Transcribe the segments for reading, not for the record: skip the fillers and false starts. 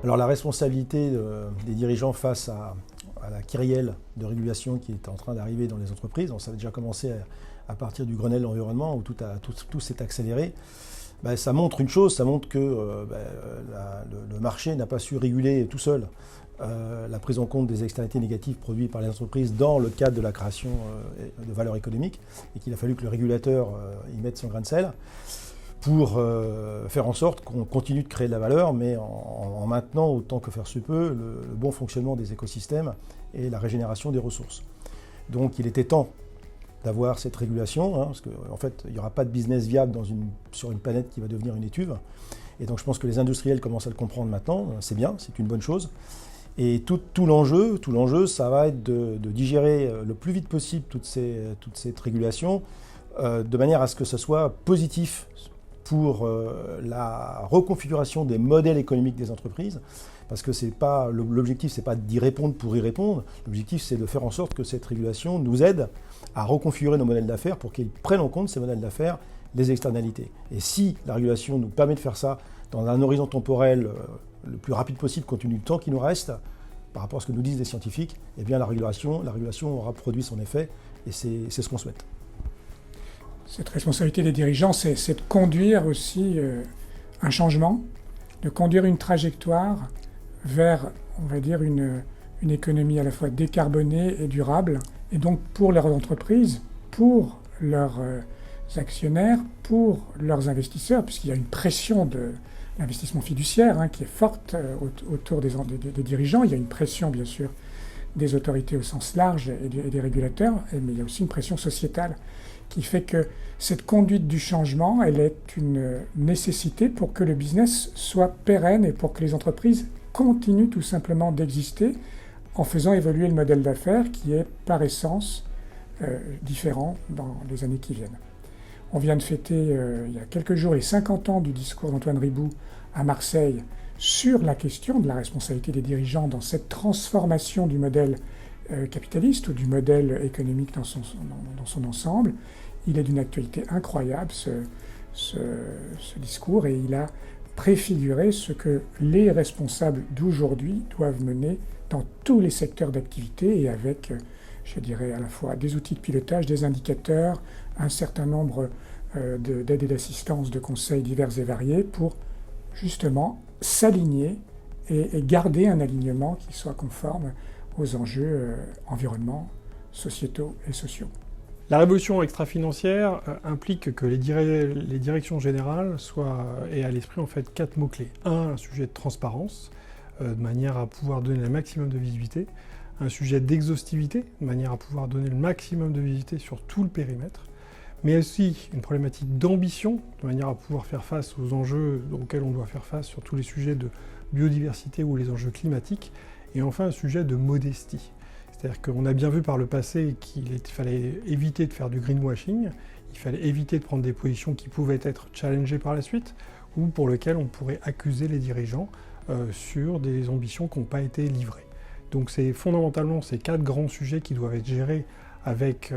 Alors la responsabilité des dirigeants face à la kyrielle de régulation qui est en train d'arriver dans les entreprises, ça a déjà commencé à partir du Grenelle de l'environnement où tout s'est accéléré. Ça montre une chose, ça montre que le marché n'a pas su réguler tout seul la prise en compte des externalités négatives produites par les entreprises dans le cadre de la création de valeur économique et qu'il a fallu que le régulateur y mette son grain de sel pour faire en sorte qu'on continue de créer de la valeur, mais en maintenant autant que faire se peut le bon fonctionnement des écosystèmes et la régénération des ressources. Donc il était temps d'avoir cette régulation, parce qu'en fait, il n'y aura pas de business viable sur une planète qui va devenir une étuve. Et donc je pense que les industriels commencent à le comprendre maintenant, c'est bien, c'est une bonne chose. Et tout l'enjeu, ça va être de digérer le plus vite possible toute cette régulation, de manière à ce que ce soit positif pour la reconfiguration des modèles économiques des entreprises, parce que l'objectif, c'est pas d'y répondre pour y répondre, l'objectif, c'est de faire en sorte que cette régulation nous aide à reconfigurer nos modèles d'affaires pour qu'ils prennent en compte ces modèles d'affaires, les externalités. Et si la régulation nous permet de faire ça dans un horizon temporel le plus rapide possible, compte tenu du temps qui nous reste, par rapport à ce que nous disent les scientifiques, eh bien la régulation aura produit son effet, et c'est ce qu'on souhaite. Cette responsabilité des dirigeants, c'est de conduire aussi un changement, de conduire une trajectoire vers, on va dire, une économie à la fois décarbonée et durable. Et donc pour leurs entreprises, pour leurs actionnaires, pour leurs investisseurs, puisqu'il y a une pression de l'investissement fiduciaire qui est forte autour des dirigeants. Il y a une pression, bien sûr, des autorités au sens large et des régulateurs, mais il y a aussi une pression sociétale qui fait que cette conduite du changement, elle est une nécessité pour que le business soit pérenne et pour que les entreprises continuent tout simplement d'exister en faisant évoluer le modèle d'affaires qui est par essence différent dans les années qui viennent. On vient de fêter il y a quelques jours les 50 ans du discours d'Antoine Riboud à Marseille sur la question de la responsabilité des dirigeants dans cette transformation du modèle capitaliste ou du modèle économique dans son ensemble. Il est d'une actualité incroyable, ce discours, et il a préfiguré ce que les responsables d'aujourd'hui doivent mener dans tous les secteurs d'activité et avec, je dirais, à la fois des outils de pilotage, des indicateurs, un certain nombre d'aides et d'assistance, de conseils divers et variés pour justement s'aligner et garder un alignement qui soit conforme aux enjeux environnementaux, sociétaux et sociaux. La révolution extra-financière implique que les directions générales aient à l'esprit en fait 4 mots-clés. Un sujet de transparence, de manière à pouvoir donner le maximum de visibilité. Un sujet d'exhaustivité, de manière à pouvoir donner le maximum de visibilité sur tout le périmètre. Mais aussi une problématique d'ambition, de manière à pouvoir faire face aux enjeux auxquels on doit faire face sur tous les sujets de biodiversité ou les enjeux climatiques. Et enfin un sujet de modestie. C'est-à-dire qu'on a bien vu par le passé qu'il fallait éviter de faire du greenwashing, il fallait éviter de prendre des positions qui pouvaient être challengées par la suite, ou pour lesquelles on pourrait accuser les dirigeants sur des ambitions qui n'ont pas été livrées. Donc c'est fondamentalement ces 4 grands sujets qui doivent être gérés avec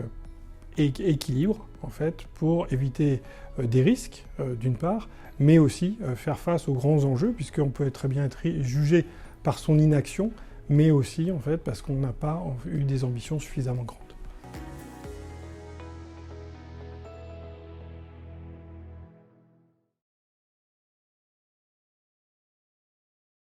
équilibre, en fait, pour éviter des risques, d'une part, mais aussi faire face aux grands enjeux, puisqu'on peut très bien être jugé par son inaction, mais aussi en fait parce qu'on n'a pas eu des ambitions suffisamment grandes.